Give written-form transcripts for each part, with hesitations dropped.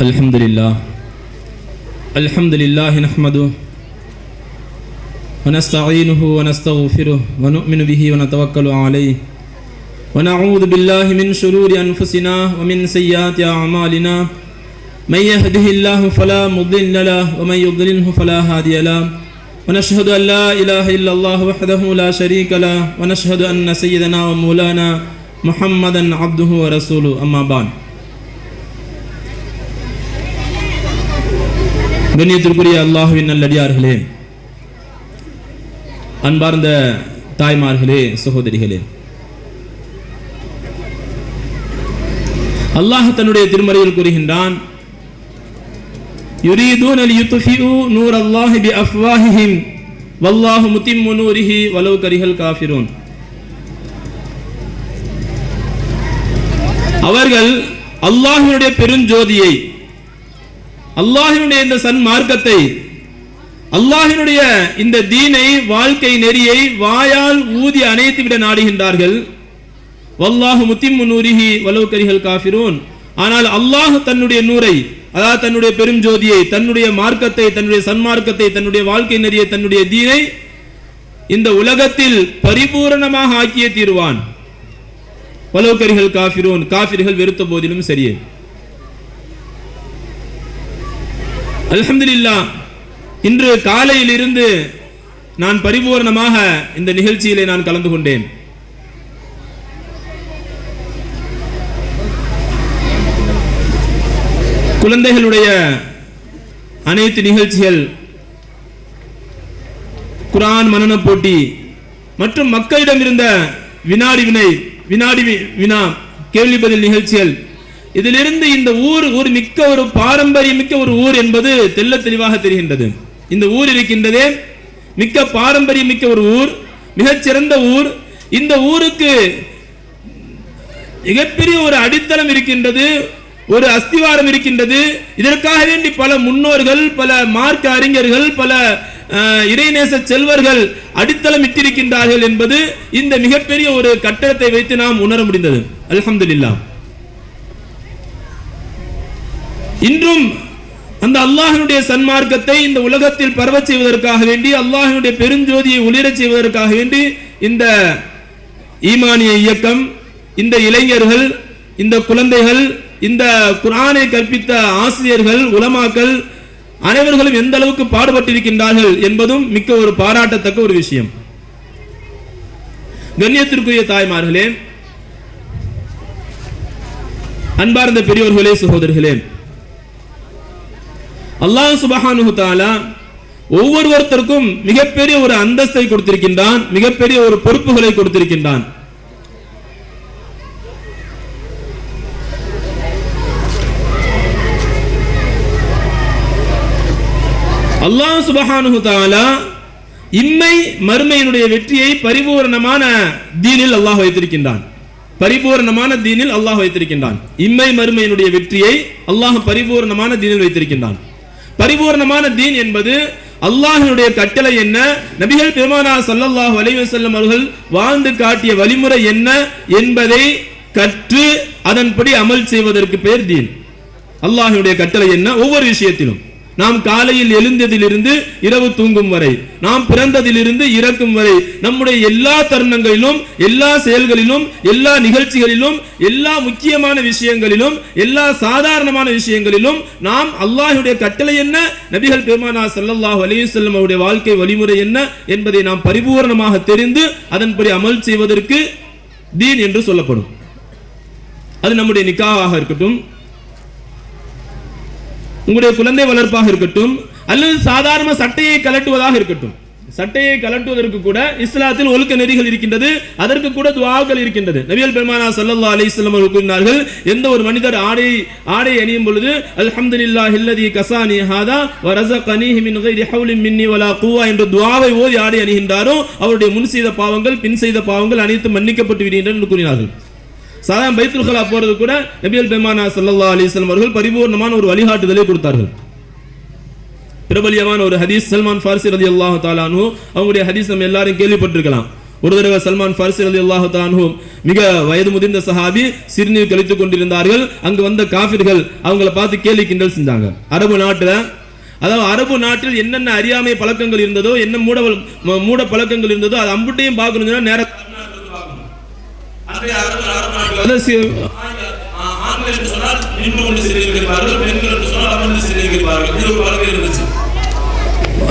Alhamdulillah nahmaduhu wa nasta'inuhu wa nastaghfiruh wa nu'minu bihi wa natawakkalu alayhi wa na'udhu billahi min shururi anfusina wa min sayyiati a'malina man yahdihillahu fala mudilla lahu wa man yudlilhu fala hadiya lahu wa nashhadu an la ilaha illallah wahdahu la sharika lahu wa nashhadu anna sayyidana wa maulana Muhammadan abduhu wa rasuluhu amma ba'd. கண்ணியத்திற்குரிய அல்லாஹ்வின் நல்லடியார்களே, அன்பார்ந்த தாய்மார்களே, சகோதரிகளே, அல்லாஹ் தன்னுடைய திருமறையில் கூறுகின்றான், யுரீதூன லியுத்ஃபிஉ நூரல்லாஹி பிஅஃவாஹிஹிம் வல்லாஹு முத்திம்மு நூரிஹி வலவ் கரிஹல் காஃபிரூன். அவர்கள் அல்லாஹ்வுடைய பெருஞ்சோதியை, அல்லாஹ்வினுடைய இந்த சன்மார்க்கத்தை, அல்லாஹ்வினுடைய இந்த தீனை, வாழ்க்கை நெறியை வாயால் ஊதி அணைத்து விட நாடுகின்றார்கள். வல்லாஹு முத்திம்மு நூரிஹி வலவ் கரிஹல் காஃபிரூன். ஆனால் அல்லாஹ் தன்னுடைய நூரை, அதாவது தன்னுடைய பெரும் ஜோதியை, தன்னுடைய மார்க்கத்தை, தன்னுடைய சன்மார்க்கத்தை, தன்னுடைய வாழ்க்கை நெறியை, தன்னுடைய தீனை இந்த உலகத்தில் பரிபூரணமாக ஆக்கியே தீருவான். வலவ் கரிஹல் காஃபிரூன், காஃபிர்கள் வெறுத்த போதிலும் சரியே. அல்ஹம்துலில்லாஹ், இன்று காலையில் இருந்து நான் பரிபூர்ணமாக இந்த நிகழ்ச்சியிலே நான் கலந்து கொண்டேன். குழந்தைகளுடைய அனைத்து நிகழ்ச்சிகள், குர்ஆன் மனன போட்டி மற்றும் மக்களிடம் இருந்த வினாடி வினா கேள்வி பதில் நிகழ்ச்சிகள், இதிலிருந்து இந்த ஊர் ஒரு மிக்க ஒரு பாரம்பரியமிக்க ஒரு ஊர் என்பது தெல்ல தெளிவாக தெரிகின்றது. இந்த ஊர் இருக்கின்றதே மிக்க பாரம்பரியமிக்க ஒரு ஊர், மிகச்சிறந்த ஊர். இந்த ஊருக்கு மிகப்பெரிய ஒரு அடித்தளம் இருக்கின்றது, ஒரு அஸ்திவாரம் இருக்கின்றது. இதற்காக வேண்டி பல முன்னோர்கள், பல மார்க்க அறிஞர்கள், பல இறைநேச செல்வர்கள் அடித்தளம் இட்டிருக்கின்றார்கள் என்பது இந்த மிகப்பெரிய ஒரு கட்டடத்தை வைத்து நாம் உணர முடிந்தது. அல்ஹம்துலில்லாஹ். இன்றும் அந்த அல்லாஹ்வினுடைய சன்மார்க்கத்தை இந்த உலகத்தில் பரவச் செய்வதற்காக வேண்டி, அல்லாஹ்வினுடைய பெருஞ்சோதியை ஒளிரச் செய்வதற்காக வேண்டி இந்த ஈமானிய இயக்கம், இந்த இளைஞர்கள், இந்த குழந்தைகள், இந்த குர்ஆனை கற்பித்த ஆசிரியர்கள், உலமாக்கள் அனைவர்களும் எந்த அளவுக்கு பாடுபட்டிருக்கின்றார்கள் என்பதும் மிக்க ஒரு பாராட்டத்தக்க ஒரு விஷயம். கண்ணியத்திற்குரிய தாய்மார்களே, அன்பார்ந்த பெரியோர்களே, சகோதரர்களே, அல்லாஹ் சுப்ஹானஹு தஆலா ஒவ்வொருவருக்கும் மிகப்பெரிய ஒரு அந்தஸ்தை கொடுத்திருக்கின்றான், மிகப்பெரிய ஒரு பொறுப்புகளை கொடுத்திருக்கின்றான். அல்லாஹ் சுப்ஹானஹு தஆலா இம்மை மறுமையினுடைய வெற்றியை பரிபூரணமான தீனில் அல்லாஹ் வைத்திருக்கின்றான். பரிபூரணமான தீனில் அல்லாஹ் வைத்திருக்கின்றான். இம்மை மறுமையினுடைய வெற்றியை அல்லாஹ் பரிபூரணமான தீனில் வைத்திருக்கின்றான். பரிபூரணமான தீன் என்பது அல்லாஹ்வினுடைய கட்டளை என்ன, நபிகள் பெருமானார் ஸல்லல்லாஹு அலைஹி வஸல்லம் அவர்கள் வாழ்ந்து காட்டிய வழிமுறை என்ன என்பதை கற்று அதன்படி அமல் செய்வதற்கு பேர் தீன். அல்லாஹ்வினுடைய கட்டளை என்ன, ஒவ்வொரு விஷயத்திலும் நாம் காலையில் எழுந்ததிலிருந்து இரவு தூங்கும் வரை, நாம் பிறந்ததிலிருந்து இறக்கும் வரை, நம்முடைய எல்லா தருணங்களிலும், எல்லா செயல்களிலும், எல்லா நிகழ்ச்சிகளிலும், எல்லா முக்கியமான விஷயங்களிலும், எல்லா சாதாரணமான விஷயங்களிலும் நாம் அல்லாஹ்வுடைய கட்டளை என்ன, நபிகள் பெருமானார் ஸல்லல்லாஹு அலைஹி வஸல்லம் அவருடைய வாழ்க்கை வழிமுறை என்ன என்பதை நாம் பரிபூர்ணமாக தெரிந்து அதன்படி அமல் செய்வதற்கு தீன் என்று சொல்லப்படும். அது நம்முடைய நிக்காஹாக இருக்கட்டும், உங்களுடைய குழந்தை வளர்ப்பாக இருக்கட்டும், அல்லது சாதாரண சட்டையை கலட்டுவதாக இருக்கட்டும். சட்டையை கலட்டுவதற்கு கூட இஸ்லாத்தில் ஒழுக்க நெறிகள் இருக்கின்றது, அதற்கு கூட துஆக்கள் இருக்கின்றது. நபிகள் பெருமானார் ஸல்லல்லாஹு அலைஹி வஸல்லம் அவர்கள் கூறினார்கள், எந்த ஒரு மனிதர் ஆடை அணியும் பொழுது அல்ஹம்துலில்லாஹில்லதி கஸானி ஹாதா வ ரஸகனீஹி மின் கைரி ஹவ்லின் மின்னி வலா குவா என்ற துஆவை ஓதி ஆடை அணிகின்றாரோ அவருடைய முன் செய்த பாவங்கள், பின் செய்த பாவங்கள் அனைத்தும் மன்னிக்கப்பட்டு விடுகின்றன என்று கூறினார்கள். சாதாரண பைத்துல் கலா போறது கூட நபிகள் பெருமானார் ஸல்லல்லாஹு அலைஹி வஸல்லம் அவர்கள் பரிபூர்ணமான ஒரு வழிகாட்டுதலை கொடுத்தார்கள். பிரபலியமான ஒரு ஹதீஸ், சல்மான் ஃபாரிசி ரலியல்லாஹு தஆலா அன்ஹு அவங்களுடைய ஹதீஸ் நம்ம எல்லாரும் கேள்விப்பட்டிருக்கலாம். ஒரு தடவை சல்மான் ஃபாரிஸி ரலியல்லாஹு தஆலா அன்ஹு மிக வயது முதிர்ந்த சஹாபி சிறுநீர் கழித்துக் கொண்டிருந்தார்கள். அங்கு வந்த காஃபிர்கள் அவங்கள பார்த்து கேலி கிண்டல் செஞ்சாங்க. அரபு நாட்டில் என்னென்ன அறியாமை பழக்கங்கள் இருந்ததோ, என்ன மூட பழக்கங்கள் இருந்ததோ அது அம்புட்டையும் பார்க்கணும்னா நேர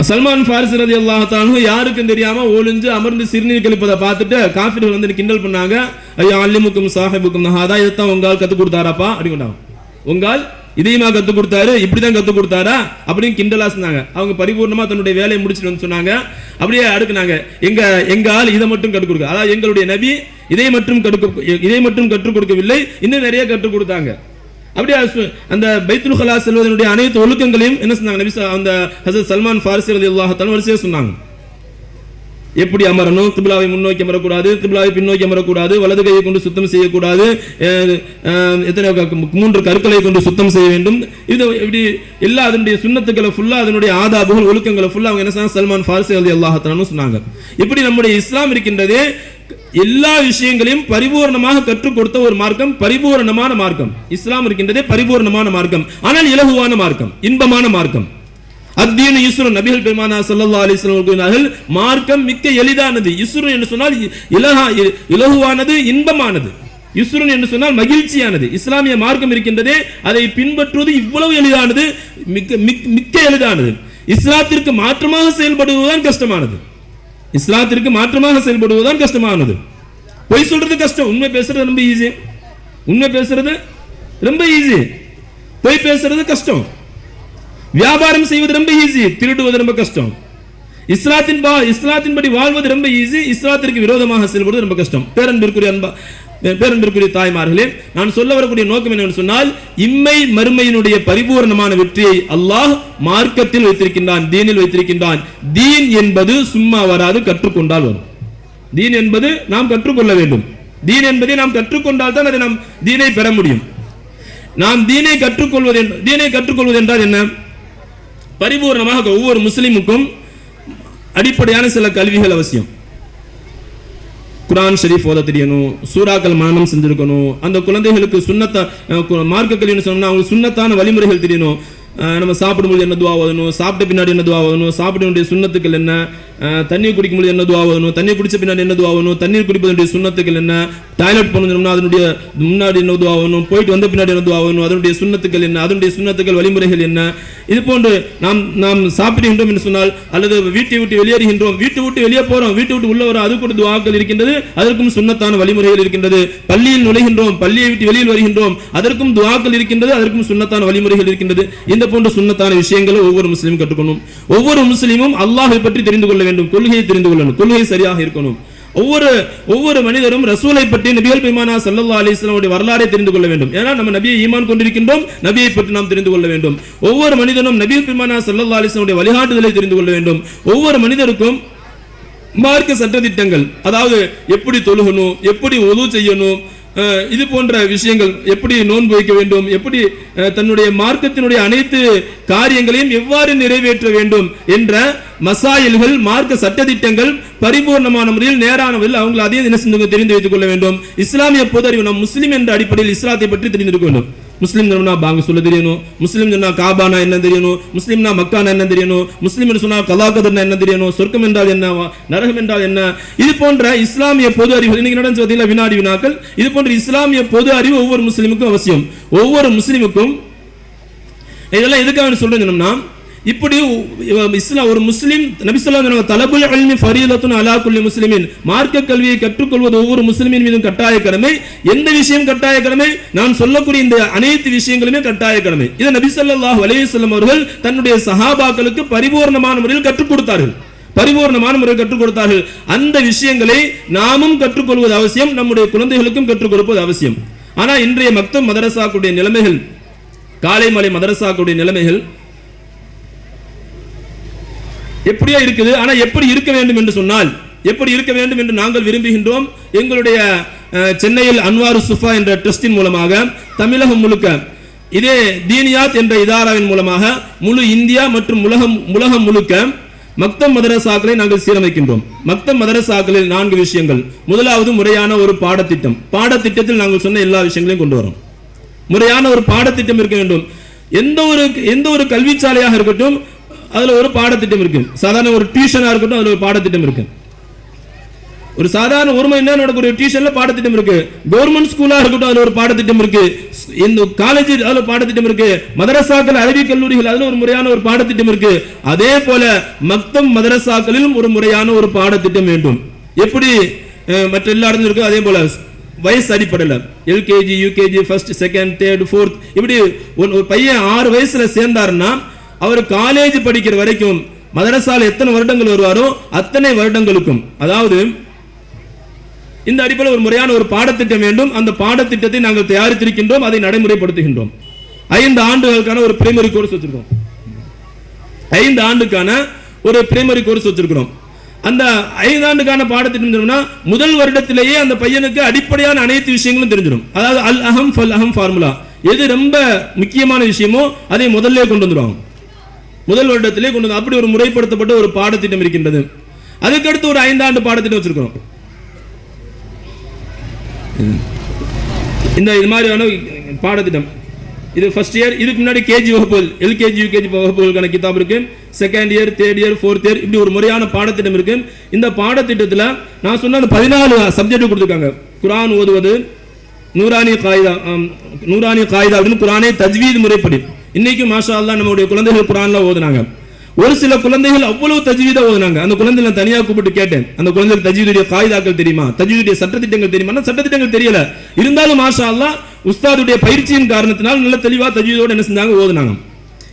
சல்மான் ஃபாரிஸி ரலியல்லாஹு தஆலா அன்ஹு யாருக்கும் தெரியாம ஒளிஞ்சு அமர்ந்து சிறுநீர் கழிப்பதை பார்த்துட்டு காஃபிர்கள் வந்து கிண்டல் பண்ணாங்க. ஐயா அல்லிமுக்கும் சாஹிபுக்கும் ஹாதா, இதைத்தான் உங்கால் கற்றுக் கொடுத்தாராப்பா அப்படின்னா, உங்கால் இதையுமா கற்றுக் கொடுத்தாரு, இப்படிதான் கற்றுக் கொடுத்தாரா அப்படின்னு கிண்டலா சொன்னாங்க. அவங்க பரிபூர்ணமா தன்னுடைய வேலையை முடிச்சுட்டு வந்து சொன்னாங்க. அப்படியே அடுக்குனாங்க, எங்கால் இதை மட்டும் கற்றுக் கொடுக்க, அதாவது எங்களுடைய நபி இதை மட்டும் கற்றுக் கொடுக்கவில்லை, இன்னும் நிறைய கற்றுக் கொடுத்தாங்க. அப்படியே அந்த பைத்துல் ஹலா செல்வதனுடைய அனைத்து ஒழுக்கங்களையும் என்ன சொன்னாங்க, நபி அந்த ஹஸரத் சல்மான் ஃபாரிஸி ரலியல்லாஹு தஆலா வரிசையா சொன்னாங்க. எப்படி அமரணும், கிப்லாவை முன்னோக்கி அமரக்கூடாது, கிப்லாவை பின்னோக்கி அமரக்கூடாது, வலது கையை கொண்டு சுத்தம் செய்யக்கூடாது, 3 கற்களை கொண்டு சுத்தம் செய்ய வேண்டும். இது இப்படி எல்லா அதனுடைய சுன்னத்துக்களை ஃபுல்லா, அதனுடைய ஆதாபுகள் ஒழுக்கங்களை ஃபுல்லா அவங்க என்ன சொன்னாங்க, சல்மான் ஃபாரிஸி ரலியல்லாஹு தஆலா சொன்னாங்க. இப்படி நம்முடைய இஸ்லாம் இருக்கின்றதே எல்லா விஷயங்களையும் பரிபூர்ணமாக கற்றுக் கொடுத்த ஒரு மார்க்கம், பரிபூர்ணமான மார்க்கம். இஸ்லாம் இருக்கின்றதே பரிபூர்ணமான மார்க்கம், ஆனால் இலகுவான மார்க்கம், இன்பமான மார்க்கம். அத்தீனு யுஸ்ரு, நபிகள் பெருமானா ஸல்லல்லாஹு அலைஹி வஸல்லம் கூறினார்கள், மார்க்கம் மிக்க எளிதானது. யுஸ்ரு என்று சொன்னால் இலகுவானது, இன்பமானது. யுஸ்ரு என்று சொன்னால் மகிழ்ச்சியானது. இஸ்லாமிய மார்க்கம் இருக்கின்றதே அதை பின்பற்றுவது இவ்வளவு எளிதானது, மிக்க எளிதானது. இஸ்லாத்திற்கு மாற்றமாக செயல்படுவதுதான் கஷ்டமானது. இஸ்லாத்திற்கு மாற்றமாக செயல்படுவதுதான் கஷ்டமானது. பொய் சொல்றது கஷ்டம், உண்மை பேசுறது ரொம்ப ஈஸி. உண்மை பேசுறது ரொம்ப ஈஸி, பொய் பேசுறது கஷ்டம். வியாபாரம் செய்வது ரொம்ப ஈஸி, திருடுவது ரொம்ப கஷ்டம். இஸ்லாத்தின்படி வாழ்வது ரொம்ப ஈஸி, இஸ்லாத்திற்கு விரோதமாக செயல்படுவது ரொம்ப கஷ்டம். பேரன்பிற்குரிய தாய்மார்களே, நான் சொல்ல வரக்கூடிய நோக்கம் என்னவென்று சொன்னால், இம்மை மறுமையினுடைய பரிபூர்ணமான வெற்றியை அல்லாஹ் மார்க்கத்தில் வைத்திருக்கின்றான், தீனில் வைத்திருக்கின்றான். தீன் என்பது சும்மா வராது, கற்றுக்கொண்டால் வரும். தீன் என்பது நாம் கற்றுக்கொள்ள வேண்டும். தீன் என்பதை நாம் கற்றுக்கொண்டால் தான் அதை நாம் தீனை பெற முடியும். நாம் தீனை கற்றுக்கொள்வது என்றால் என்ன? பரிபூர்ணமாக ஒவ்வொரு முஸ்லிமுக்கும் அடிப்படையான சில கல்விகள் அவசியம். குர்ஆன் ஷரீஃப் ஓத தெரியணும், சூறாக்கள் மனனம் செஞ்சிருக்கணும். அந்த குழந்தைகளுக்கு மார்க்க கல்வின்னு சொன்னா அவங்களுக்கு சுன்னத்தான வழிமுறைகள் தெரியணும். நம்ம சாப்பிடும்போது என்ன துவா ஓதணும், சாப்பிட்ட பின்னாடி என்ன துவா ஓதணும், சாப்பிட வேண்டிய சுன்னத்துக்கள் என்ன, தண்ணீர் குடிக்கும்போது என்ன துவா ஓதணும், தண்ணீர் குடிச்ச பின்னாடி என்ன துவா ஓதணும், தண்ணீர் குடிப்பதனுடைய சுன்னத்துக்கள் என்ன, டாய்லெட் போகணும்னா அதனுடைய முன்னாடி என்ன துவா ஓதணும், போயிட்டு வந்த பின்னாடி என்ன துவா ஓதணும், அதனுடைய சுன்னத்துக்கள் என்ன, அதனுடைய சுன்னத்துக்கள் வழிமுறைகள் என்ன. இது போன்று நாம் சாப்பிடுகின்றோம் என்று சொன்னால், அல்லது வீட்டை விட்டு வெளியேறுகின்றோம், வீட்டை விட்டு வெளியே போறோம், வீட்டை விட்டு உள்ள வரோம், அதுக்கு ஒரு துவாக்கள் இருக்கின்றது, அதற்கும் சுன்னத்தான வழிமுறைகள் இருக்கின்றது. பள்ளியில் நுழைகின்றோம், பள்ளியை விட்டு வெளியில் வருகின்றோம், அதற்கும் துவாக்கள் இருக்கின்றது, அதற்கும் சுன்னத்தான வழிமுறைகள் இருக்கின்றது. இந்த போன்ற சுன்னத்தான விஷயங்களை ஒவ்வொரு முஸ்லீமும் கற்றுக்கணும். ஒவ்வொரு முஸ்லீமும் அல்லாஹ்வை பற்றி தெரிந்து கொள்ள வேண்டும், கொள்கையை தெரிந்து கொள்ளணும், கொள்கை சரியாக இருக்கணும். ஒவ்வொரு மனிதரும் ரசூலை பற்றி, நபிகள் பெருமானா ஸல்லல்லாஹு அலைஹி வஸல்லம் வரலாறை தெரிந்து கொள்ள வேண்டும். ஏன்னா நம்ம நபியை ஈமான் கொண்டிருக்கின்றோம், நபியை பற்றி நாம் தெரிந்து கொள்ள வேண்டும். ஒவ்வொரு மனிதனும் நபிகள் பெருமானா ஸல்லல்லாஹு அலைஹி வஸல்லம் வழிகாட்டுதலை தெரிந்து கொள்ள வேண்டும். ஒவ்வொரு மனிதருக்கும் மார்க்க சட்டதிட்டங்கள், அதாவது எப்படி தொழுகணும், எப்படி ஒது செய்யணும், இது போன்ற விஷயங்கள், எப்படி நோன்பு வைக்க வேண்டும், எப்படி தன்னுடைய மார்க்கத்தினுடைய அனைத்து காரியங்களையும் எவ்வாறு நிறைவேற்ற வேண்டும் என்ற மசாயில்கள், மார்க்க சட்டதிட்டங்கள் பரிபூர்ணமான முறையில், நேரான முறையில் அவங்க அதையும் தெரிந்து வைத்துக் கொள்ள வேண்டும். இஸ்லாமிய பொது அறிவு, நாம் முஸ்லிம் என்ற அடிப்படையில் இஸ்லாத்தை பற்றி தெரிந்திருக்க வேண்டும். முஸ்லிம் பாங்க சொல்ல தெரியணும், முஸ்லிம் சொன்னா காபானா என்ன தெரியணும், முஸ்லிம்னா மக்கானா என்ன தெரியணும், முஸ்லிம் சொன்னா கலாகதர்னா என்ன தெரியணும், சொர்க்கம் என்றால் என்ன, நரகம் என்றால் என்ன. இது போன்ற இஸ்லாமிய பொது அறிவு இன்னைக்கு நடந்து வினாடி வினாக்கள், இது போன்ற இஸ்லாமிய பொது அறிவு ஒவ்வொரு முஸ்லிமுக்கும் அவசியம். ஒவ்வொரு முஸ்லிமுக்கும் இதெல்லாம் எதுக்காக சொல்றேன்னா, இப்படி இஸ்லாம் ஒரு முஸ்லிம், நபி ஸல்லல்லாஹு அலைஹி வஸல்லம் தலபுல் இல்மி ஃபரீலத்துன் அலா குல்லி முஸ்லிமின், மார்க்க கல்வியை கற்றுக்கொள்வது ஒவ்வொரு முஸ்லிமின் மீதும் கட்டாய கடமை. எந்த விஷயம் கட்டாய கடமை? நான் சொல்லக்கூடிய இந்த அனைத்து விஷயங்களுமே கட்டாய கடமை. இதை நபி ஸல்லல்லாஹு அலைஹி வஸல்லம் அவர்கள் தன்னுடைய சஹாபாக்களுக்கு பரிபூர்ணமான முறையில் கற்றுக் கொடுத்தார்கள், பரிபூர்ணமான முறையில் கற்றுக் கொடுத்தார்கள். அந்த விஷயங்களை நாமும் கற்றுக்கொள்வது அவசியம், நம்முடைய குழந்தைகளுக்கும் கற்றுக் கொடுப்பது அவசியம். ஆனா இன்றைய மக்தப் மதரசாக்குடைய நிலைமைகள், காலை மாலை மதரசாக்குடைய நிலைமைகள் எப்படியா இருக்குது. ஆனா எப்படி இருக்க வேண்டும் என்று சொன்னால், எப்படி இருக்க வேண்டும் என்று நாங்கள் விரும்புகின்றோம். எங்களுடைய சென்னையில் அன்வாரு சுஃபா என்ற ட்ரஸ்டின் மூலமாக தமிழகம் முழுக்க இதே தீனியாத் என்ற இதாராவின் மூலமாக முழு இந்தியா மற்றும் உலகம் முழுக்க மக்தப் மதரசாக்களை நாங்கள் சீரமைக்கின்றோம். மக்தப் மதரசாக்களில் 4 விஷயங்கள். முதலாவது முறையான ஒரு பாடத்திட்டம். பாடத்திட்டத்தில் நாங்கள் சொன்ன எல்லா விஷயங்களையும் கொண்டு வரோம். முறையான ஒரு பாடத்திட்டம் இருக்க வேண்டும். எந்த ஒரு கல்விச்சாலையாக இருக்கட்டும் அதுல ஒரு பாடத்திட்டம் இருக்கு. சாதாரண ஒரு டியூஷனா இருக்கட்டும் அதுல ஒரு பாடத்திட்டம் இருக்கு. ஒரு சாதாரண 1 மணி நேரம் நடக்கிற டியூஷன்ல பாடத்திட்டம் இருக்கு. கவர்மெண்ட் ஸ்கூலா இருக்கட்டும் அதுல ஒரு பாடத்திட்டம் இருக்கு. இந்த காலேஜ் அதுல பாடத்திட்டம் இருக்கு. மதரசாக்கள் அரபி கல்லூரிகள் அதுல ஒரு முறையான ஒரு பாடத்திட்டம் இருக்கு. அதே போல மக்தப் மதரசாக்களிலும் ஒரு முறையான ஒரு பாடத்திட்டம் வேண்டும். எப்படி மற்ற எல்லா இடத்துல இருக்கு அதே போல வயசு அடிப்படையில் LKG UKG first second third fourth இப்படி ஒரு பையன் 6 வயசுல சேர்ந்தாருன்னா அவர் காலேஜ் படிக்கிற வரைக்கும் மதரசால எத்தனை வருடங்கள் வருவாரோ அத்தனை வருடங்களுக்கும், அதாவது இந்த அடிப்படையில் ஒரு முறையான ஒரு பாடத்திட்டம் வேண்டும். அந்த பாடத்திட்டத்தை நாங்கள் தயாரித்திருக்கின்றோம், அதை நடைமுறைப்படுத்துகின்றோம். 5 ஆண்டுகளுக்கான ஒரு பிரைமரி கோர்ஸ் வச்சிருக்கோம். 5 ஆண்டுக்கான ஒரு பிரைமரி கோர்ஸ் வச்சிருக்கிறோம். அந்த 5 ஆண்டுக்கான பாடத்திட்டம் முதல் வருடத்திலேயே அந்த பையனுக்கு அடிப்படையான அனைத்து விஷயங்களும் தெரிஞ்சிடும். அதாவது அல் அஹம் ஃபல் அஹம் ஃபார்முலா, எது ரொம்ப முக்கியமான விஷயமோ அதை முதல்ல கொண்டு வந்துடுவாங்க. முதல் வருடத்திலே கொண்டு வந்து அப்படி ஒரு முறைப்படுத்தப்பட்ட ஒரு பாடத்திட்டம் இருக்கின்றது. அதுக்கடுத்து ஒரு 5 ஆண்டு பாடத்திட்டம் வச்சிருக்கிறோம். இந்த மாதிரியான பாடத்திட்டம் இது ஃபர்ஸ்ட் இயர், இதுக்கு முன்னாடி கேஜி வகுப்புகள் எல்கேஜி யூகேஜி வகுப்புகளுக்கான கிதாப் இருக்கு. Second year third year fourth year இப்படி ஒரு முறையான பாடத்திட்டம் இருக்கு. இந்த பாடத்திட்டத்தில் நான் சொன்ன 14 சப்ஜெக்ட் கொடுத்துருக்காங்க. குர்ஆன் ஓதுவது, நூரானி காயிதா அப்படின்னு குர்ஆனை தஜ்வீத் முறைப்படி. இன்னைக்கு மாஷா அல்லாஹ் நம்மளுடைய குழந்தைகள் குர்ஆன்ல ஓதுனாங்க. ஒரு சில குழந்தைகள் அவ்வளவு தஜ்வீதா ஓதுனாங்க. அந்த குழந்தைகளை தனியாக கூப்பிட்டு கேட்டேன், அந்த குழந்தைகளுக்கு தஜ்வீதுடைய காயிதாக்கள் தெரியுமா, தஜ்வீதுடைய சட்டத்திட்டங்கள் தெரியுமா? சட்டத்திட்டங்கள் தெரியல, இருந்தாலும் மாஷா அல்லாஹ் உஸ்தாதுடைய பயிற்சியின் காரணத்தினால் நல்ல தெளிவா தஜ்வீதோடு என்ன செஞ்சாங்க, ஓதுனாங்க.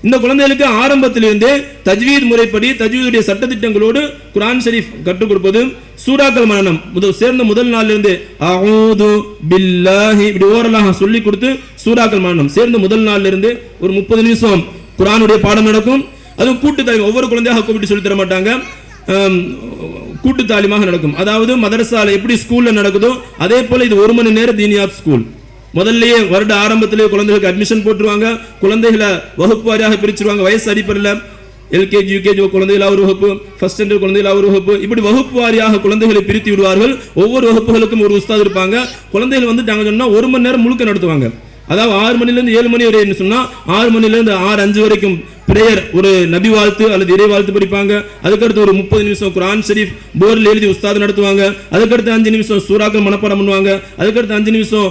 இந்த குழந்தைகளுக்கு ஆரம்பத்திலிருந்தே தஜ்வீத் முறைப்படி தஜ்வீதுடைய சட்டத்திட்டங்களோடு குர்ஆன் ஷரீஃப் கற்றுக் கொடுப்பது, சூறாக்கள் மனனம் சேர்ந்த முதல் நாளிலிருந்து அஊது பில்லாஹி இப்படி ஓரலாக சொல்லி கொடுத்து சூறாக்கள் மனனம் சேர்ந்த முதல் நாளிலிருந்து ஒரு 30 நிமிஷம் குர்ஆனுடைய பாடம் நடக்கும். அதுவும் கூட்டு தாலிம், ஒவ்வொரு குழந்தையாக கூப்பிட்டு சொல்லி தர மாட்டாங்க, கூட்டு தாலிமாக நடக்கும். அதாவது மதரசால எப்படி ஸ்கூல்ல நடக்குதோ அதே போல இது 1 மணி நேர தீனியாத் ஸ்கூல். முதல்லயே வருட ஆரம்பத்திலேயே குழந்தைகளுக்கு அட்மிஷன் போட்டுருவாங்க. குழந்தைகளை வகுப்பு வாரியாக பிரிச்சிருவாங்க. வயசு அடிப்படையில் எல்கேஜி யூகேஜி குழந்தைகள் ஒரு வகுப்பு, ஃபர்ஸ்ட் ஸ்டாண்டர்ட் குழந்தைகள் ஒரு வகுப்பு, இப்படி வகுப்பு வாரியாக குழந்தைகளை பிரித்து விடுவார்கள். ஒவ்வொரு வகுப்புகளுக்கும் ஒரு உஸ்தாத் இருப்பாங்க. குழந்தைகள் வந்து நாங்கள் சொன்னா 1 மணி நேரம் முழுக்க நடத்துவாங்க. அதாவது 6 மணிலேருந்து 7 மணி வரை சொன்னா 6 மணிலேருந்து 6:05 வரைக்கும் பிரேயர், ஒரு நபி வாழ்த்து அல்லது இறை வாழ்த்து படிப்பாங்க. அதுக்கடுத்து ஒரு 30 நிமிஷம் குர்ஆன் ஷரீஃப் போர்டில் எழுதி உஸ்தாத் நடத்துவாங்க. அதுக்கடுத்து 5 நிமிஷம் சூறாக்கள் மனப்பாடம் பண்ணுவாங்க. அதுக்கடுத்து 5 நிமிஷம்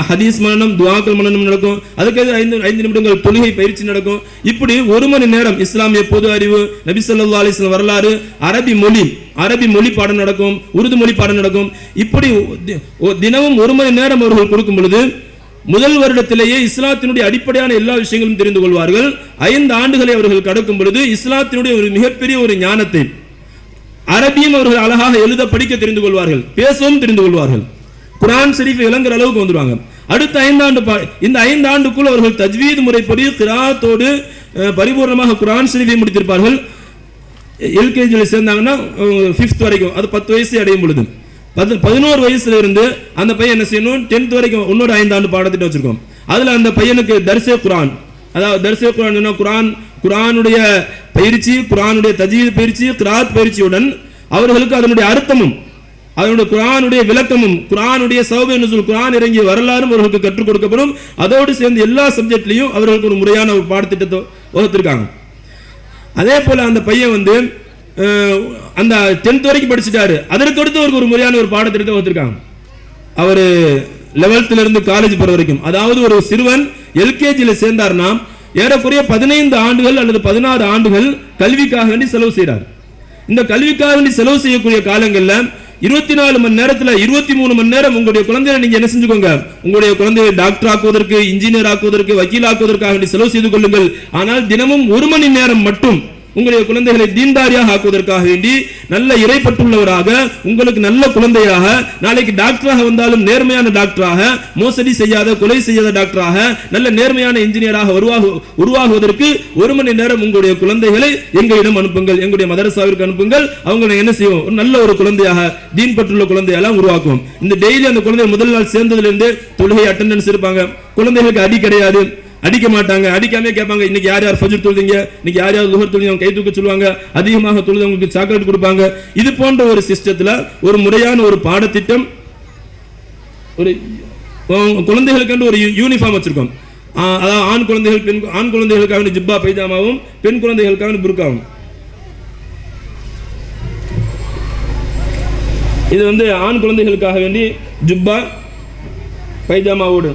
ஹதீஸ் மனனம் துஆக்கள் மனனம் நடக்கும். அதுக்கடுத்து 5 நிமிடங்கள் தொழுகை பயிற்சி நடக்கும். இப்படி 1 மணி நேரம் இஸ்லாமிய பொது அறிவு, நபி ஸல்லல்லாஹு அலைஹி வஸல்லம் வரலாறு, அரபி மொழி பாடம் நடக்கும், உருது மொழி பாடம் நடக்கும். இப்படி தினமும் 1 மணி நேரம் அவர்கள் கொடுக்கும் பொழுது முதல் வருடத்திலேயே இஸ்லாத்தினுடைய அடிப்படையான எல்லா விஷயங்களும் தெரிந்து கொள்வார்கள். 5 ஆண்டுகளை அவர்கள் கடக்கும் பொழுது இஸ்லாத்தினுடைய ஒரு மிகப்பெரிய ஒரு ஞானத்தை, அரபியும் அவர்கள் அழகாக எழுத படிக்க தெரிந்து கொள்வார்கள், பேசவும் தெரிந்து கொள்வார்கள். குர்ஆன் ஷரீஃப் இளங்குற அளவுக்கு வந்துருவாங்க. அடுத்த 5 ஆண்டு இந்த 5 ஆண்டுக்குள் அவர்கள் தஜ்வீத் முறைப்படி கிராத்தோடு பரிபூர்ணமாக குர்ஆன் ஷரீஃபை முடித்திருப்பார்கள். எல்கேஜியில் சேர்ந்தாங்கன்னா 5th வரைக்கும், அது 10 வயசு அடையும் பொழுது 11 வயசுல இருந்து அந்த பையன் என்ன செய்யணும், 10th வரைக்கும் இன்னொரு 5 ஆண்டு பாடத்திட்டம் வச்சிருக்கோம். அதுல அந்த பையனுக்கு தர்ஸே குர்ஆன், அதாவது தர்ஸே குர்ஆன் சொன்னா குர்ஆனுடைய பயிற்சி, குர்ஆனுடைய தஜ்வீத் பயிற்சி, கிராத் பயிற்சியுடன் அவர்களுக்கு அதனுடைய அர்த்தமும் அதனுடைய குர்ஆனுடைய விளக்கமும் குர்ஆனுடைய சபபே நுஸூல் குர்ஆன் இறங்கிய வரலாறும் அவர்களுக்கு கற்றுக் கொடுக்கப்படும். அதோடு சேர்ந்து எல்லா சப்ஜெக்ட்லயும் அவர்களுக்கு ஒரு முறையான ஒரு பாடத்திட்டத்தை வகுத்திருக்காங்க. அதே போல அந்த பையன் வந்து அந்த 10th வரைக்கும் படிச்சுட்டாரு. அதற்கு அடுத்து அவருக்கு ஒரு முறையான ஒரு பாடத்திட்டத்தை வகுத்திருக்காங்க. அவர் 11th இருந்து காலேஜ் போற வரைக்கும், அதாவது ஒரு சிறுவன் எல்கேஜியில் சேர்ந்தார்னா ஏறக்குறைய 15 ஆண்டுகள் அல்லது 16 ஆண்டுகள் கல்விக்காக வேண்டி செலவு செய்கிறார். இந்த கல்விக்காக வேண்டி செலவு செய்யக்கூடிய காலங்கள்ல 24 மணி நேரத்தில் 23 மணி நேரம் உங்களுடைய குழந்தைகளை நீங்க என்ன செஞ்சுக்கோங்க, உங்களுடைய குழந்தையை டாக்டர் ஆக்குவதற்கு, இன்ஜினியர் ஆக்குவதற்கு, வக்கீல் ஆக்குவதற்காக வேண்டி செலவு செய்து கொள்ளுங்கள். ஆனால் தினமும் 1 மணி நேரம் மட்டும் உங்களுடைய குழந்தைகளை தீன்தாரியாக ஆக்குவதற்காக வேண்டி நல்ல இறைப்பட்டுள்ளவராக, உங்களுக்கு நல்ல குழந்தையாக, நாளைக்கு டாக்டராக வந்தாலும் நேர்மையான டாக்டராக, மோசடி செய்யாத கொலை செய்யாத டாக்டராக, நல்ல நேர்மையான இன்ஜினியராக உருவாகுவதற்கு 1 மணி நேரம் உங்களுடைய குழந்தைகளை எங்களிடம் அனுப்புங்கள், எங்களுடைய மதரசாவிற்கு அனுப்புங்கள். அவங்களை என்ன செய்வோம், நல்ல ஒரு குழந்தையாக தீன் பற்றுள்ள குழந்தையெல்லாம் உருவாக்கும். இந்த டெய்லி அந்த குழந்தை முதல் நாள் சேர்ந்ததிலிருந்து தொழுகை அட்டெண்டன்ஸ் இருப்பாங்க. குழந்தைகளுக்கு அடி கிடையாது, அடிக்க மாட்டாங்க. அடிக்காமே கேட்பாங்க, இன்னைக்கு யார் யார் ஃபஜ்ர் தொழுதீங்க, இன்னைக்கு யார் யார் லுஹர் தொழுதீங்க, கை தூக்க சொல்லுவாங்க. அதிகமாக தொழுதவங்களுக்கு சாக்லேட் கொடுப்பாங்க. இது போன்ற ஒரு சிஸ்டத்தில் ஒரு முறையான ஒரு பாடத்திட்டம், ஒரு குழந்தைகளுக்கு ஒரு யூனிஃபார்ம் வச்சிருக்கோம். அதாவது ஆண் குழந்தைகளுக்காக ஜிப்பா பைஜாமாவும், பெண் குழந்தைகளுக்காக புர்காவும். இது வந்து ஆண் குழந்தைகளுக்காக வேண்டி ஜுப்பா பைஜாமாவோடு,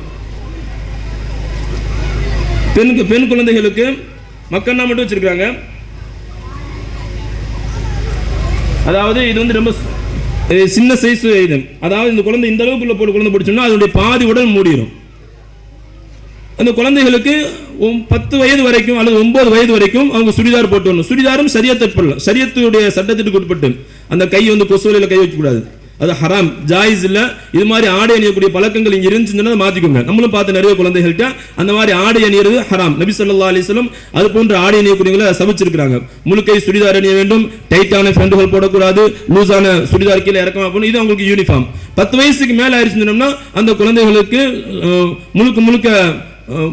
பெண் குழந்தைகளுக்கு மக்கன்னா மட்டும் வச்சிருக்காங்க. அதாவது இது வந்து ரொம்ப சின்ன சைஸ் இது. அதாவது இந்த குழந்தை இந்த அளவுக்குள்ள போட்டு குழந்தை பிடிச்சோம்னா அதனுடைய பாதி உடல் மூடிடும். அந்த குழந்தைகளுக்கு 10 வயது வரைக்கும் அல்லது 9 வயது வரைக்கும் அவங்க சுடிதார் போட்டு வரணும். சுடிதாரும் சரியத்துடைய சட்டத்திற்கு உட்பட்டு. அந்த கை வந்து கொசுவலையில் கை வைக்கக்கூடாது, அது ஹராம், ஜாயிஸ் இல்லை. இது மாதிரி ஆடை அணியக்கூடிய பழக்கங்கள் இங்கே இருந்துச்சுன்னா மாற்றிக்கோங்க. நம்மளும் பார்த்து நிறைய குழந்தைகள்கிட்ட அந்த மாதிரி ஆடை அணியிறது ஹராம். நபி ஸல்லல்லாஹு அலைஹி வஸல்லம் அது போன்ற ஆடை அணியக்கூடியவங்களை சபிச்சிருக்கிறாங்க. முழுக்கை சுடிதார் அணிய வேண்டும், டைட்டான ஃபெண்டுகள் போடக்கூடாது, லூஸான சுடிதார் கீழே இறக்கமா போகணும். இது அவங்களுக்கு யூனிஃபார்ம். 10 வயசுக்கு மேலே ஆயிடுச்சுன்னா அந்த குழந்தைகளுக்கு முழுக்க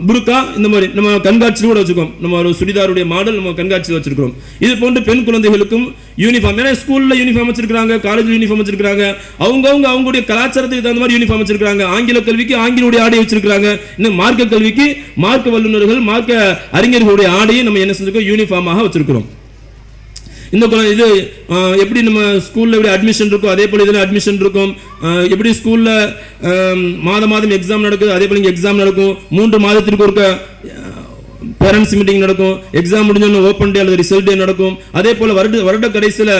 புர்கா இந்த மாதிரி நம்ம கண்காட்சியில் கூட வச்சுக்கோம். நம்ம ஒரு சுடிதாருடைய மாடல் நம்ம கண்காட்சியில் வச்சிருக்கிறோம். இது போன்று பெண் குழந்தைகளுக்கும் யூனிஃபார்ம். ஏன்னா ஸ்கூல்ல யூனிஃபார்ம் வச்சிருக்காங்க, காலேஜில் யூனிஃபார்ம் வச்சிருக்காங்க. அவங்களுடைய கலாச்சாரத்துக்கு தகுந்த மாதிரி யூனிஃபார்ம் வச்சிருக்காங்க. ஆங்கில கல்விக்கு ஆங்கிலுடைய ஆடை வச்சிருக்காங்க. இன்னும் மார்க்க கல்விக்கு மார்க்க வல்லுநர்கள், மார்க்க அறிஞர்களுடைய ஆடையை நம்ம என்ன செஞ்சிருக்கோம், யூனிஃபார்மாக வச்சிருக்கிறோம். இந்த இது எப்படி நம்ம ஸ்கூலில் எப்படி அட்மிஷன் இருக்கும் அதே போல் இதில் அட்மிஷன் இருக்கும். எப்படி ஸ்கூலில் மாதம் எக்ஸாம் நடக்குது அதே போல் இங்கே எக்ஸாம் நடக்கும். 3 மாதத்திற்கு ஒரு பேரண்ட்ஸ் மீட்டிங் நடக்கும். எக்ஸாம் முடிஞ்சோன்னு ஓப்பன் டே அல்லது ரிசல்ட் டே நடக்கும். அதே போல் வருட கடைசியில்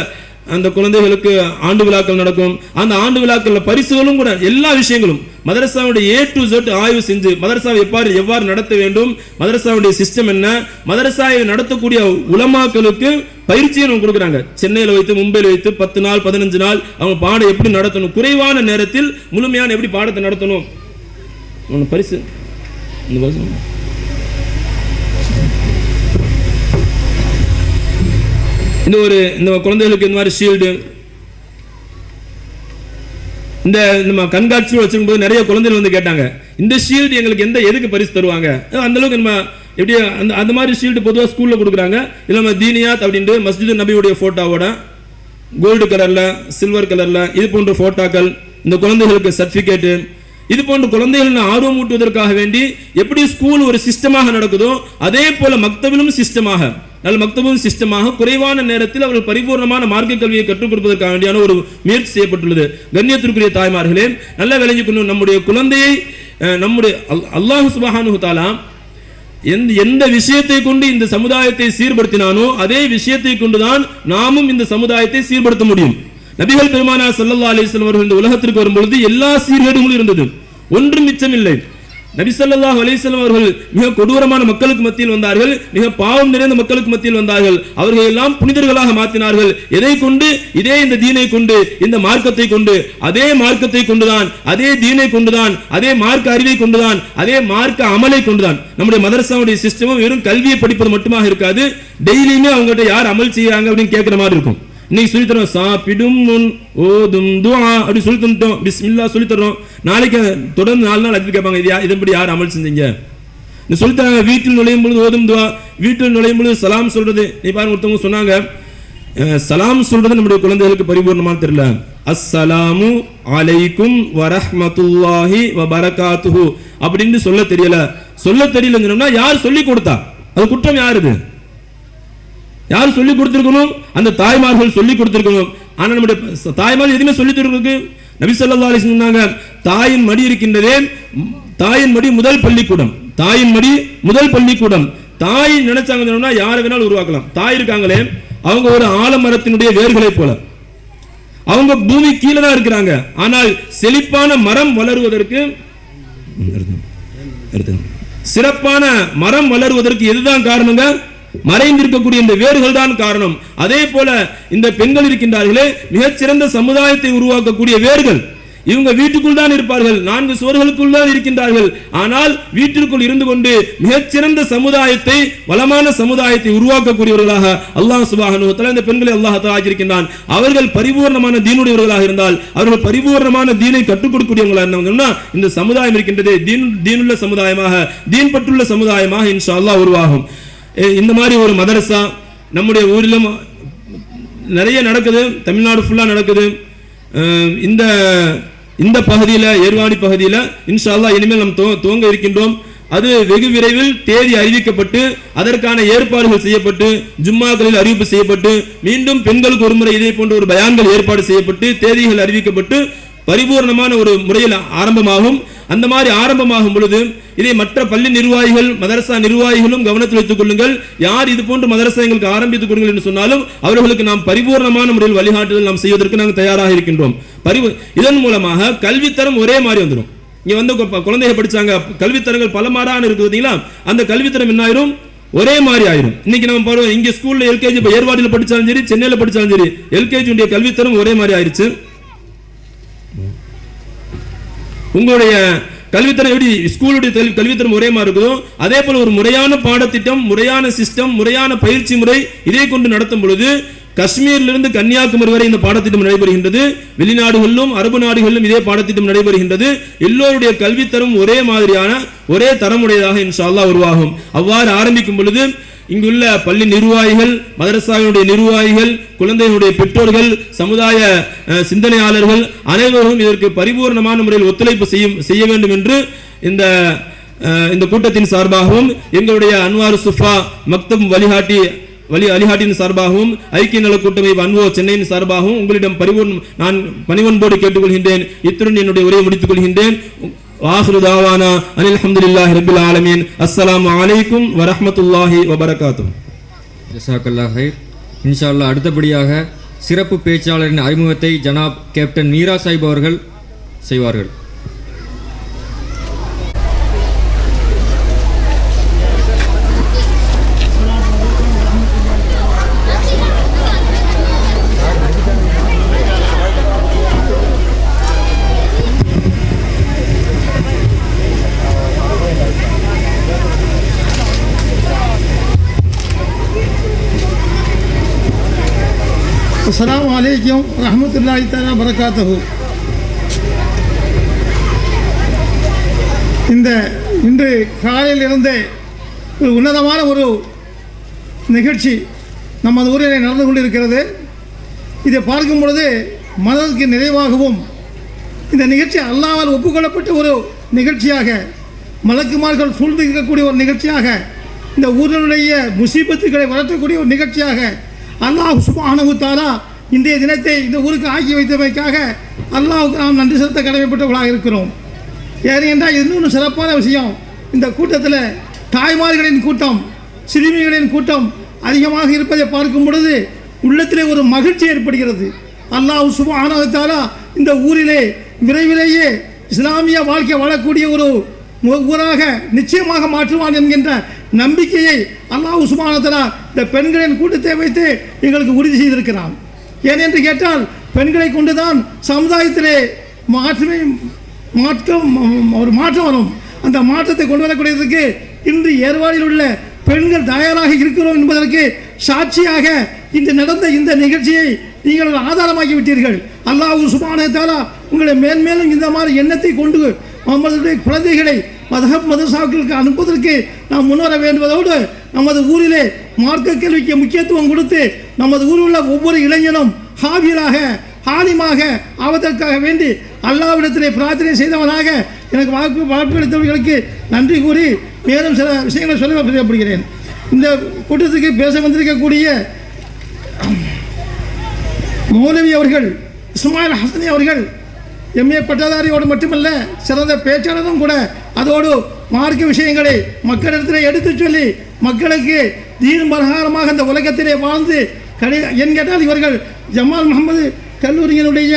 அந்த குழந்தைகளுக்கு ஆண்டு விழாக்கள் நடக்கும். அந்த ஆண்டு விழாக்களில் பரிசுகளும் கூட எல்லா விஷயங்களும் மதரசாவுடைய A to Z ஆய்வு செஞ்சு மதரசாவை எவ்வாறு நடத்த வேண்டும், மதரசாவுடைய சிஸ்டம் என்ன, மதரசாவை நடத்தக்கூடிய உலமாக்களுக்கு பயிற்சியை நம்ம கொடுக்குறாங்க. சென்னையில் வைத்து மும்பையில் வைத்து 10 நாள் 15 நாள் அவங்க பாடம் எப்படி நடத்தணும், குறைவான நேரத்தில் முழுமையான எப்படி பாடத்தை நடத்தணும். பரிசு இந்த குழந்தைகளுக்கு இந்த மாதிரி ஷீல்டு இந்த நம்ம கண்காட்சியில் வச்சிருக்கும்போது நிறைய குழந்தைகள் வந்து கேட்டாங்க, இந்த ஷீல்டு எங்களுக்கு எதுக்கு பரிசு தருவாங்க. அந்த அளவுக்கு நம்ம எப்படி அந்த மாதிரி ஷீல்டு பொதுவாக ஸ்கூலில் கொடுக்குறாங்க. இல்லை நம்ம தீனியாத் அப்படின்ட்டு மஸ்ஜிது நபியுடைய ஃபோட்டோவோட கோல்டு கலரில் சில்வர் கலரில் இது போன்ற ஃபோட்டோக்கள், இந்த குழந்தைகளுக்கு சர்டிஃபிகேட்டு, இது போன்ற குழந்தைகள் ஆர்வம் ஊட்டுவதற்காக வேண்டி எப்படி ஸ்கூல் ஒரு சிஸ்டமாக நடக்குதோ அதே போல மக்தபிலும் சிஸ்டமாக குறைவான நேரத்தில் அவர்கள் பரிபூர்ணமான மார்க்க கல்வியை கற்றுக் கொடுப்பதற்காக வேண்டியான ஒரு முயற்சி செய்யப்பட்டுள்ளது. கண்ணியத்திற்குரிய தாய்மார்களே, நல்லா விளங்கிக்கணும், நம்முடைய குழந்தையை நம்முடைய அல்லாஹ் சுப்ஹானஹு தஆலா எந்த விஷயத்தை கொண்டு இந்த சமுதாயத்தை சீர்படுத்தினானோ அதே விஷயத்தை கொண்டுதான் நாமும் இந்த சமுதாயத்தை சீர்படுத்த முடியும். நபிகள் பெருமானார் ஸல்லல்லாஹு அலைஹி வஸல்லம் அவர்கள் இந்த உலகத்திற்கு வரும்பொழுது எல்லா சீர்கேடுகளும் இருந்தது, ஒன்றும் மிச்சமில்லை. நபி ஸல்லல்லாஹு அலைஹி வஸல்லம் அவர்கள் மிக கொடூரமான மக்களுக்கு மத்தியில் வந்தார்கள், மிக பாவம் நிறைந்த மக்களுக்கு மத்தியில் வந்தார்கள். அவர்கள் எல்லாம் புனிதர்களாக மாற்றினார்கள். எதை கொண்டு? இதே இந்த தீனை கொண்டு, இந்த மார்க்கத்தை கொண்டு, அதே மார்க்கத்தை கொண்டுதான், அதே தீனை கொண்டுதான், அதே மார்க்க அறிவை கொண்டுதான், அதே மார்க்க அமலை கொண்டுதான். நம்முடைய மதரசாவுடைய சிஸ்டமும் வெறும் கல்வியை படிப்பது மட்டுமாக இருக்காது, டெய்லியுமே அவங்ககிட்ட யார் அமல் செய்யறாங்க அப்படின்னு கேட்கிற மாதிரி இருக்கும். இன்னைக்கு சொல்லி தரோம், சாப்பிடும் முன் ஓதும் துஆ அப்படி சொல்லி தந்தோம், பிஸ்மில்லா சொல்லி தரோம். நாளைக்கு தொடர்ந்து 4 நாள் அது கேட்பாங்க, இதன்படி யார் அமல் செஞ்சீங்க சொல்லி தராங்க. வீட்டில் நுழையும் பொழுது ஓதும் துஆ, வீட்டில் நுழையும் பொழுது சலாம் சொல்றது. நீ பாருங்க, ஒருத்தவங்க சொன்னாங்க சலாம் சொல்றது நம்முடைய குழந்தைகளுக்கு பரிபூர்ணமா தெரியல. அஸ்ஸலாமு அலைக்கும் வரஹ்மத்துல்லாஹி வபரகாத்துஹு அப்படின்னு சொல்ல தெரியலன்னா யார் சொல்லி கொடுத்தா? அது குற்றம் யாருது? யார் சொல்லி கொடுத்திருக்கணும்? அந்த தாய்மார்கள் சொல்லி கொடுத்திருக்கணும். ஆனா நம்முடைய தாய்மார்கள் எதுவுமே சொல்லி தருக்கு. நபி ஸல்லல்லாஹு அலைஹி வஸல்லம் சொன்னாங்க, தாயின் மடி இருக்கின்றதே, தாயின் மடி முதல் பள்ளிக்கூடம், தாயின் மடி முதல் பள்ளிக்கூடம். தாய் நினைச்சாங்கன்னா யாரை வேணாலும் உருவாக்கலாம். தாய் இருக்காங்களே அவங்க ஒரு ஆலமரத்தினுடைய வேர்களை போல, அவங்க பூமி கீழே தான் இருக்கிறாங்க. ஆனால் செழிப்பான மரம் வளருவதற்கு, சிறப்பான மரம் வளருவதற்கு எதுதான் காரணங்க? மறைந்திருக்கக்கூடிய இந்த வேர்கள் தான் காரணம். அதே போல இந்த பெண்கள் இருக்கின்றார்களே, மிகச்சிறந்த சமுதாயத்தை உருவாக்கக்கூடிய வேர்கள். இவங்க வீட்டுக்குள் தான் இருப்பார்கள், 4 சுவர்களுக்குள் தான் இருக்கின்றார்கள். ஆனால் வீட்டிற்குள் இருந்து கொண்டு மிகச்சிறந்த சமுதாயத்தை, வளமான சமுதாயத்தை உருவாக்கக்கூடியவர்களாக அல்லாஹ் சுப்ஹானஹு வ தஆலா இந்த பெண்களை அல்லாஹ் தஆலா ஆக்கியிருக்கின்றான். அவர்கள் பரிபூர்ணமான தீனுடையவர்களாக இருந்தால், அவர்கள் பரிபூர்ணமான தீனை கற்றுக் கொடுக்கக்கூடியவர்களாக இருந்தாங்கன்னா இந்த சமுதாயம் இருக்கின்றது தீனுள்ள சமுதாயமாக, தீன் பற்றுள்ள சமுதாயமாக இன்ஷா அல்லாஹ் உருவாகும். இந்த மாதிரி ஒரு மதரசா நம்முடைய ஊரிலும் நிறைய நடக்குது, தமிழ்நாடு ஃபுல்லா நடக்குது. இந்த பகுதியில், ஏர்வாடி பகுதியில் இன்ஷா அல்லாஹ் இனிமேல் நாம் துவங்க இருக்கின்றோம். அது வெகு விரைவில் தேதி அறிவிக்கப்பட்டு அதற்கான ஏற்பாடுகள் செய்யப்பட்டு ஜும்மாக்களில் அறிவிப்பு செய்யப்பட்டு மீண்டும் பெண்களுக்கு ஒரு முறை இதே போன்ற ஒரு பயான்கள் ஏற்பாடு செய்யப்பட்டு தேதிகள் அறிவிக்கப்பட்டு பரிபூர்ணமான ஒரு முறையில் ஆரம்பமாகும். அந்த மாதிரி ஆரம்பமாகும் பொழுது இதை மற்ற பள்ளி நிர்வாகிகள், மதரசா நிர்வாகிகளும் கவனத்தில் வைத்துக் கொள்ளுங்கள். யார் இது போன்ற மதரசா எங்களுக்கு ஆரம்பித்துக் கொடுங்கள் என்று சொன்னாலும் அவர்களுக்கு நாம் பரிபூர்ணமான முறையில் வழிகாட்டுதல் நாம் செய்வதற்கு நாங்கள் தயாராக இருக்கின்றோம். இதன் மூலமாக கல்வித்தரம் ஒரே மாதிரி வந்துடும். இங்க வந்து குழந்தைகள் படிச்சாங்க, கல்வித்தரங்கள் பல மாறான இருக்குது, அந்த கல்வித்தரம் என்ன ஆயிரும், ஒரே மாதிரி ஆயிரும். இன்னைக்கு நம்ம பாருவோம், இங்க ஸ்கூல்ல எல்கேஜி ஏர்வாடியில் படிச்சாலும் சரி, சென்னையில் படிச்சாலும் சரி, எல்கேஜி கல்வித்தரம் ஒரே மாதிரி ஆயிருச்சு. உங்களுடைய கல்வித்தரம் எப்படி ஸ்கூலுடைய கல்வித்தரம் ஒரே மாதிரி இருக்குதோ அதே போல ஒரு முறையான பாடத்திட்டம், முறையான சிஸ்டம், முறையான பயிற்சி முறை இதை கொண்டு நடத்தும் பொழுது காஷ்மீரிலிருந்து கன்னியாகுமரி வரை இந்த பாடத்திட்டம் நடைபெறுகின்றது. வெளிநாடுகளிலும் அரபு நாடுகளிலும் இதே பாடத்திட்டம் நடைபெறுகின்றது. எல்லோருடைய கல்வித்தரம் ஒரே மாதிரியான, ஒரே தரமுடையதாக இன்ஷா அல்லாஹ் உருவாகும். அவ்வாறு ஆரம்பிக்கும் பொழுது இங்குள்ள பள்ளி நிர்வாகிகள், மதரசாவினுடைய நிர்வாகிகள், குழந்தைகளுடைய பெற்றோர்கள், சமுதாய சிந்தனையாளர்கள் அனைவரும் இதற்கு பரிபூர்ணமான முறையில் ஒத்துழைப்பு செய்ய வேண்டும் என்று இந்த கூட்டத்தின் சார்பாகவும் எங்களுடைய அன்வார் சுஃபா மக்தப் வழிகாட்டியின் சார்பாகவும் ஐக்கிய நல கூட்டமைப்பு அன்வோ சென்னையின் சார்பாகவும் உங்களிடம் நான் பணிவன்போடு கேட்டுக்கொள்கின்றேன். இத்துடன் என்னுடைய உரையை முடித்துக் கொள்கின்றேன். ஆஹிரு தாவானா அல்ஹம்துலில்லாஹி ரப்பில் ஆலமீன். அஸ்ஸலாமு அலைக்கும் வரஹ்மத்துல்லாஹி வபரகாத்துஹு. ஜஸாக்கல்லாஹ் ஹைர். இன்ஷா அல்லாஹ் அடுத்தபடியாக சிறப்பு பேச்சாளரின் அறிமுகத்தை ஜனாப் கேப்டன் மீரா சாஹிப் அவர்கள் செய்வார்கள். அஸ்ஸலாமு அலைக்கும் ரஹ்மத்துல்லாஹி தஆலா பரகாத்துஹு. இன்று காலையிலிருந்து ஒரு உன்னதமான ஒரு நிகழ்ச்சி நமது ஊரில் நடந்து கொண்டிருக்கிறது. இதை பார்க்கும் பொழுது மனதுக்கு நிறைவாகவும், இந்த நிகழ்ச்சி அல்லாஹ்வால் ஒப்புக்கொள்ளப்பட்ட ஒரு நிகழ்ச்சியாக, மலக்குமார்கள் சூழ்ந்து இருக்கக்கூடிய ஒரு நிகழ்ச்சியாக, இந்த ஊரினுடைய முசீபத்துக்களை வளர்த்தக்கூடிய ஒரு நிகழ்ச்சியாக அல்லாஹ் சுப்ஹானஹு வ தஆலா இன்றைய தினத்தை இந்த ஊருக்கு ஆக்கி வைத்தமைக்காக அல்லாஹ்வுக்கு நாம் நன்றி செலுத்த கடமைப்பட்டவர்களாக இருக்கிறோம். ஏனென்றால் இன்னொன்று சிறப்பான விஷயம், இந்த கூட்டத்தில் தாய்மார்களின் கூட்டம், சிறுமிகளின் கூட்டம் அதிகமாக இருப்பதை பார்க்கும் பொழுது உள்ளத்திலே ஒரு மகிழ்ச்சி ஏற்படுகிறது. அல்லாஹ் சுப்ஹானஹு வ தஆலா இந்த ஊரிலே விரைவிலேயே இஸ்லாமிய வாழ்க்கை வாழக்கூடிய ஒரு ஊராக நிச்சயமாக மாற்றுவான் என்கின்ற நம்பிக்கையை அல்லாஹ் சுப்ஹானஹு வ தஆலா இந்த பெண்களின் கூட்டத்தை வைத்து எங்களுக்கு உறுதி செய்திருக்கிறான். ஏனென்று கேட்டால் பெண்களை கொண்டுதான் சமுதாயத்திலே ஒரு மாற்றம் வரும். அந்த மாற்றத்தை கொண்டு வரக்கூடியதற்கு இன்று ஏர்வாடியில் உள்ள பெண்கள் தயாராக இருக்கிறோம் என்பதற்கு சாட்சியாக இன்று நடந்த இந்த நிகழ்ச்சியை நீங்கள் ஒரு ஆதாரமாக்கி விட்டீர்கள். அல்லாஹ் சுப்ஹானஹு வ தஆலா உங்களை மேன்மேலும் இந்த மாதிரி எண்ணத்தை கொண்டு நம்மளுடைய குழந்தைகளை மதரசாக்களுக்கு அனுப்புவதற்கு நாம் முன்வர வேண்டுவதோடு நமது ஊரிலே மார்க்க கல்விக்கு முக்கியத்துவம் கொடுத்து நமது ஊரில் உள்ள ஒவ்வொரு இளைஞனும் ஹாபியலாக, ஆலிமாக ஆவதற்காக வேண்டி அல்லாஹ்விடத்திலே பிரார்த்தனை செய்தவனாக எனக்கு வாய்ப்பளித்தவர்களுக்கு நன்றி கூறி மேலும் சில விஷயங்களை சொல்ல பிரியப்படுகிறேன். இந்த கூட்டத்துக்கு பேச வந்திருக்கக்கூடிய மௌலவி அவர்கள், இஸ்மாயில் ஹசனி அவர்கள் எம்ஏ பட்டதாரியோடு மட்டுமல்ல, சிறந்த பேச்சாளரும் கூட. அதோடு மார்க்க விஷயங்களை மக்களிடத்தில் எடுத்து சொல்லி மக்களுக்கு தீன் பிரகாரமாக அந்த உலகத்திலே வாழ்ந்து என் கேட்டால் இவர்கள் ஜமால் முகமது கல்லூரியினுடைய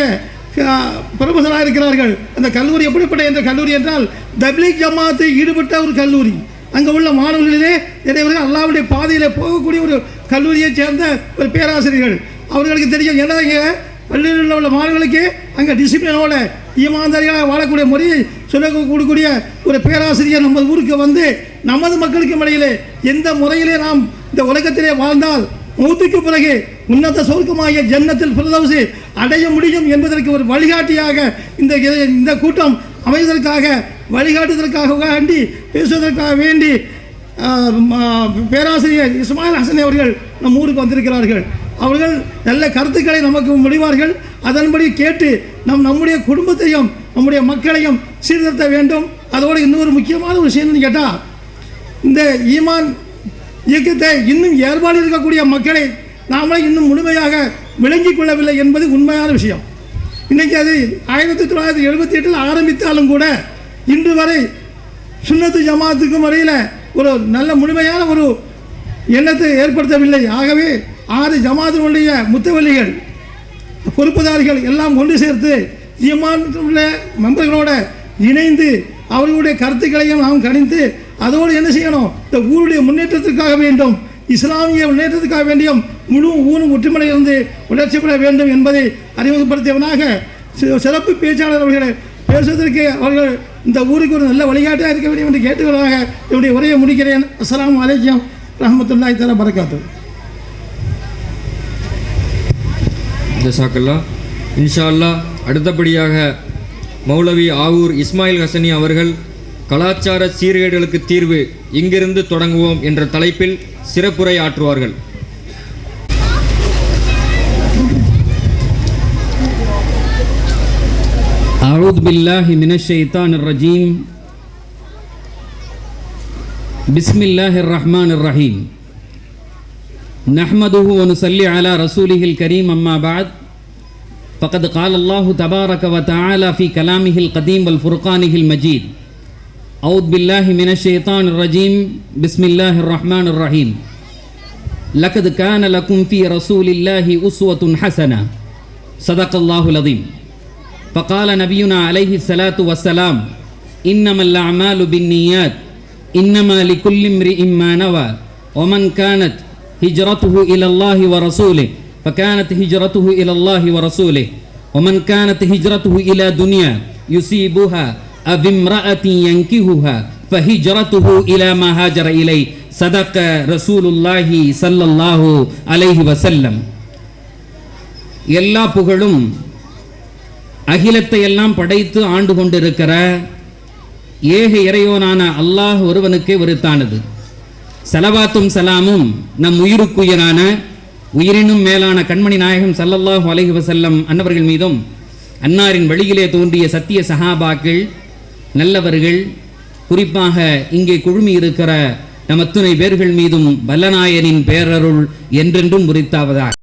பிரபசராக இருக்கிறார்கள். அந்த கல்லூரி எப்படிப்பட்ட என்ற கல்லூரி என்றால் தப்லீக் ஜமாத்தை ஈடுபட்ட ஒரு கல்லூரி. அங்கே உள்ள மாணவர்களிலே இடைவர்கள் அல்லாஹ்வுடைய பாதையில் போகக்கூடிய ஒரு கல்லூரியைச் சேர்ந்த ஒரு பேராசிரியர்கள். அவர்களுக்கு தெரியும், ஏன்னா இங்கே பள்ளியில் உள்ள மாணவர்களுக்கு அங்கே டிசிப்ளினோட ஈமான்தாரிகளாக வாழக்கூடிய முறையை சொல்லக்கூடிய ஒரு பேராசிரியர் நமது ஊருக்கு வந்து நமது மக்களுக்கு இடையிலே எந்த முறையிலே நாம் இந்த உலகத்திலே வாழ்ந்தால் மௌத்துக்கு பிறகு உன்னத சொர்க்கமாகிய ஜன்னத்தில் ஃபிர்தௌஸை அடைய முடியும் என்பதற்கு ஒரு வழிகாட்டியாக இந்த கூட்டம் அமைவதற்காக வழிகாட்டுவதற்காக வேண்டி பேசுவதற்காக வேண்டி பேராசிரியர் இஸ்மாயில் ஹசன் அவர்கள் நம் ஊருக்கு வந்திருக்கிறார்கள். அவர்கள் நல்ல கருத்துக்களை நமக்கு முடிவார்கள். அதன்படி கேட்டு நம்முடைய குடும்பத்தையும் நம்முடைய மக்களையும் சீர்திருத்த வேண்டும். அதோடு இன்னொரு முக்கியமான ஒரு விஷயம் கேட்டால், இந்த ஈமான் இயக்கத்தை இன்னும் ஏற்பாடு இருக்கக்கூடிய மக்களை நாமளே இன்னும் முழுமையாக விளங்கிக் கொள்ளவில்லை என்பது உண்மையான விஷயம். இன்றைக்கி அது 1978 ஆரம்பித்தாலும் கூட இன்று வரை சுன்னத்து ஜமாத்துக்கும் வரையில் ஒரு நல்ல முழுமையான ஒரு எண்ணத்தை ஏற்படுத்தவில்லை. ஆகவே 6 ஜமாத்தினுடைய முத்தவல்லிகள் பொறுப்புதாரிகள் எல்லாம் ஒன்று சேர்த்து ஈமான் உள்ள மெம்பர்களோட இணைந்து அவர்களுடைய கருத்துக்களையும் நாம் கணித்து அதோடு என்ன செய்யணும், இந்த ஊருடைய முன்னேற்றத்திற்காக வேண்டும், இஸ்லாமிய முன்னேற்றத்துக்காக வேண்டியும் முழு ஊரும் ஒற்றுமையிலிருந்து வளர்ச்சி பெற வேண்டும் என்பதை அறிமுகப்படுத்தியவனாக சிறப்பு பேச்சாளர் அவர்களை பேசுவதற்கு அவர்கள் இந்த ஊருக்கு ஒரு நல்ல வழிகாட்டாக இருக்க வேண்டும் என்று கேட்டுக்கொள்வதாக என்னுடைய உரையை முடிக்கிறேன். அஸ்ஸலாமு அலைக்கும் ரஹ்மத்துல்லாஹி தஆலா பரக்காத்துஹு. ஜஸாக்கல்லா. இன்ஷா அல்லாஹ் அடுத்தபடியாக மௌலவி ஆவூர் இஸ்மாயில் ஹசனி அவர்கள் கலாச்சார சீர்கேடுகளுக்கு தீர்வு இங்கிருந்து தொடங்குவோம் என்ற தலைப்பில் சிறப்புரை ஆற்றுவார்கள். أعوذ بالله من الشيطان الرجيم بسم الله الرحمن الرحيم نحمده ونصلي على رسوله الكريم أما بعد فقد قال الله تبارك وتعالى في كلامه القديم والفرقانه المجيد أعوذ بالله من الشيطان الرجيم بسم الله الرحمن الرحيم لقد كان لكم في رسول الله أسوة حسنة صدق الله العظيم. فقال نبينا عليه الصلاة والسلام إنما الأعمال بالنيات إنما لكل امرئ ما نوى ومن كانت هجرته إلى الله ورسوله فكانت هجرته إلى الله ورسوله ومن كانت هجرته إلى دنيا يصيبها أو امرأة ينكحها فهجرته إلى ما هاجر إليه صدق رسول الله صلى الله عليه وسلم. எல்லா புகழும் அகிலத்தை எல்லாம் படைத்து ஆண்டு கொண்டிருக்கிற ஏக இறையோனான அல்லாஹ் ஒருவனுக்கே உரித்தானது. ஸலவாத்தும் சலாமும் நம் உயிருக்குயிரான உயிரினும் மேலான கண்மணி நாயகம் ஸல்லல்லாஹு அலைஹி வஸல்லம் அன்னவர்கள் மீதும் அன்னாரின் வழியிலே தோன்றிய சத்திய சஹாபாக்கள் நல்லவர்கள் குறிப்பாக இங்கே குழுமி இருக்கிற நம் அத்துணை பேர்கள் மீதும் வல்லநாயனின் பேரருள் என்றென்றும் உரித்தாவதாக.